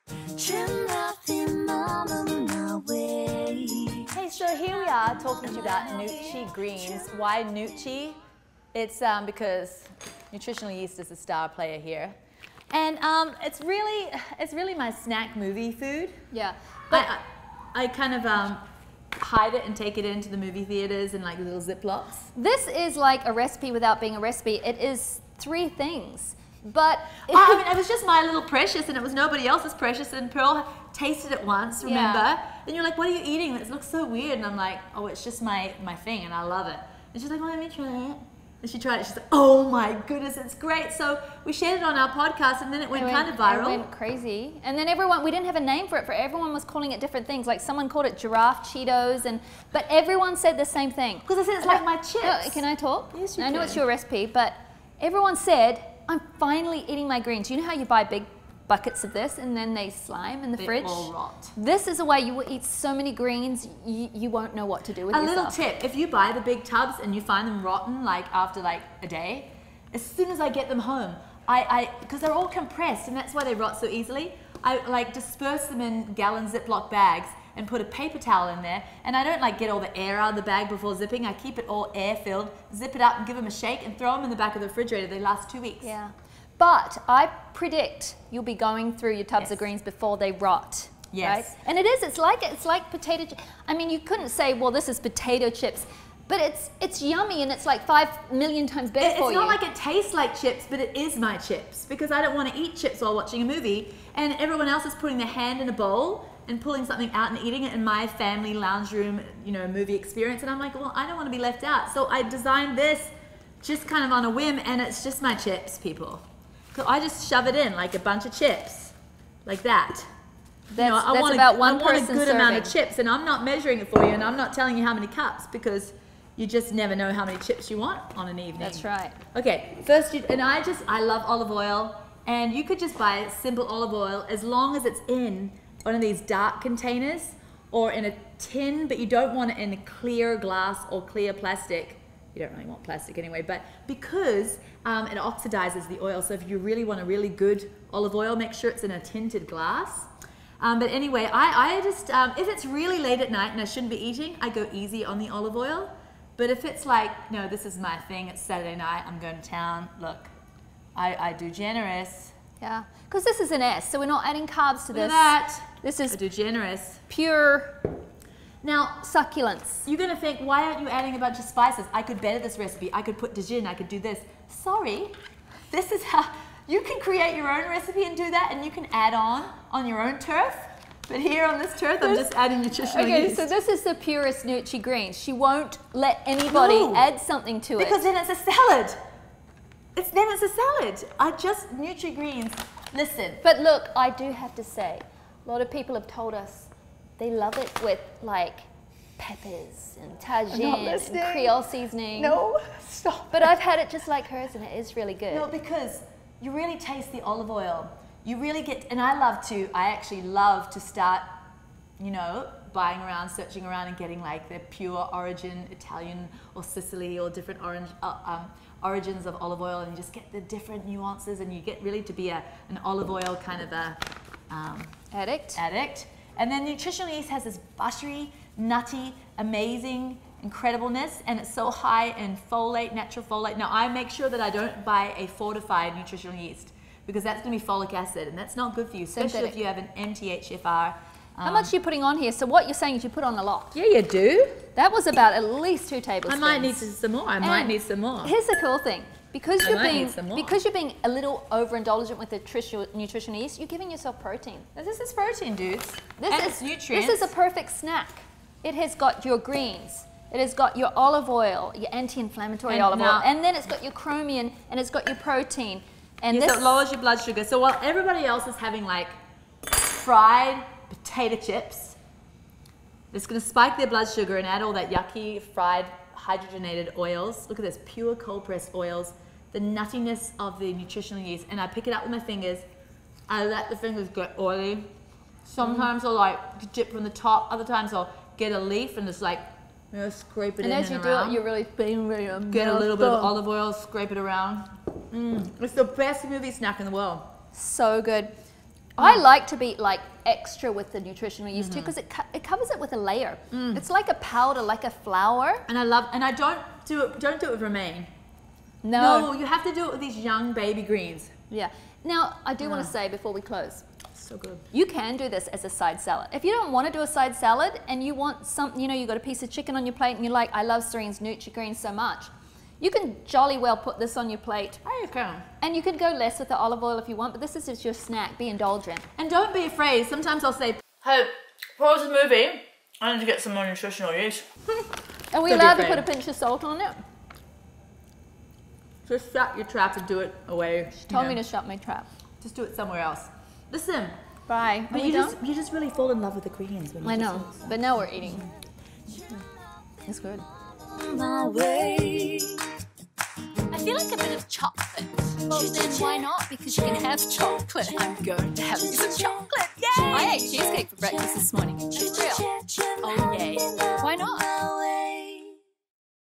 Hey, so here we are talking to you about Noochy Greens. Why Noochy? It's because nutritional yeast is the star player here. And it's really my snack movie food. Yeah. But I kind of hide it and take it into the movie theaters in like little Ziplocs. This is like a recipe without being a recipe. It is 3 things. But I mean, it was just my little precious, and it was nobody else's precious. And Pearl tasted it once, remember? Yeah. And you're like, "What are you eating? This looks so weird." And I'm like, "Oh, it's just my thing, and I love it." And she's like, "Well, let me try it." And she tried it. She's like, "Oh my goodness, it's great!" So we shared it on our podcast, and then it went kind of viral. It went crazy. And then we didn't have a name for it. Everyone was calling it different things. Like someone called it giraffe Cheetos, but everyone said the same thing. Because I said it's like my chips. Can I talk? Yes, you can. I know it's your recipe, but everyone said, I'm finally eating my greens. You know how you buy big buckets of this and then they slime in the fridge? They all rot. This is a way you will eat so many greens, you won't know what to do with yourself. A little tip, if you buy the big tubs and you find them rotten like after like a day, as soon as I get them home, because they're all compressed and that's why they rot so easily, I like disperse them in gallon Ziploc bags and put a paper towel in there, and I don't like get all the air out of the bag before zipping. I keep it all air filled, zip it up and give them a shake and throw them in the back of the refrigerator. They last 2 weeks. Yeah, but I predict you'll be going through your tubs of greens before they rot. Yes. Right? And it's like potato chips. I mean, you couldn't say, well, this is potato chips, but it's yummy and it's like 5 million times better for you. It's not like it tastes like chips, but it is my chips, because I don't want to eat chips while watching a movie, and everyone else is putting their hand in a bowl and pulling something out and eating it in my family lounge room, movie experience. And I'm like, well, I don't want to be left out. So I designed this just kind of on a whim, and it's just my chips, people. So I just shove it in like a bunch of chips, like that. That's about one person's I want a good amount of chips, and I'm not measuring it for you, and I'm not telling you how many cups, because you just never know how many chips you want on an evening. That's right. Okay, first, I love olive oil, and you could just buy simple olive oil as long as it's in one of these dark containers or in a tin, but you don't want it in a clear glass or clear plastic. You don't really want plastic anyway, but because it oxidizes the oil, so if you really want a really good olive oil, make sure it's in a tinted glass. But anyway, I just, if it's really late at night and I shouldn't be eating, I go easy on the olive oil. But if it's like, no, this is my thing, it's Saturday night, I'm going to town, look, I do generous. Yeah, because this is an S, so we're not adding carbs to this. Look at that. This is I do generous. Pure now succulence. You're going to think, why aren't you adding a bunch of spices? I could better this recipe. I could put Dijon, I could do this. Sorry, this is how you can create your own recipe and do that, and you can add on your own turf. But here on this turf, I'm just adding nutritional yeast. So this is the purest Noochy Greens. She won't let anybody add something to it. Because then it's a salad. Then it's a salad. Noochy Greens, listen. But look, I do have to say, a lot of people have told us they love it with like peppers and tagine and Creole seasoning. No, stop. But I've had it just like hers, and it is really good. No, because you really taste the olive oil. You really get, and I actually love to start, buying around, searching around and getting like the pure origin Italian or Sicily or different origins of olive oil, and you just get the different nuances, and you get really to be an olive oil kind of a addict. And then nutritional yeast has this buttery, nutty, amazing incredibleness, and it's so high in folate, natural folate. Now I make sure that I don't buy a fortified nutritional yeast, because that's going to be folic acid, and that's not good for you, especially if you have an MTHFR. How much are you putting on here? So what you're saying is you put on a lot. Yeah, you do. That was about at least 2 tablespoons. I might need some more. I might need some more. Here's the cool thing. Because you're being a little overindulgent with the nutritional yeast, you're giving yourself protein. This is protein, dudes. It's nutrients. This is a perfect snack. It has got your greens. It has got your olive oil, your anti-inflammatory olive oil, and then it's got your chromium, and it's got your protein. And so it lowers your blood sugar. So while everybody else is having like fried potato chips, it's going to spike their blood sugar and add all that yucky fried hydrogenated oils. Look at this, pure cold pressed oils, the nuttiness of the nutritional yeast. And I pick it up with my fingers. I let the fingers get oily. Sometimes I'll like dip from the top. Other times I'll get a leaf and just like scrape it in and around. And as you do it, you're really being very get a little bit of olive oil, scrape it around. It's the best movie snack in the world. So good. I like to be like extra with the nutrition we use too, because it covers it with a layer. It's like a powder, like a flour. And I don't do it with romaine. No, you have to do it with these young baby greens. Yeah. Now, I do want to say before we close, So good. you can do this as a side salad. If you don't want to do a side salad and you want some, you know, you got a piece of chicken on your plate and you're like, I love Serene's Noochy Greens so much, you can jolly well put this on your plate. Oh, you can. And you could go less with the olive oil if you want, but this is just your snack. Be indulgent. And don't be afraid. Sometimes I'll say, hey, pause the movie. I need to get some more nutritional use. Are we allowed to put a pinch of salt on it? Just shut your trap and do it away. She told me to shut my trap. Just do it somewhere else. Listen. Bye. But you just really fall in love with the greens. When you I know, but now we're eating. It's good. My way. I feel like a bit of chocolate. Well, then why not? Because you can have chocolate. I'm going to have some chocolate. Yay! I ate cheesecake for breakfast this morning. Real.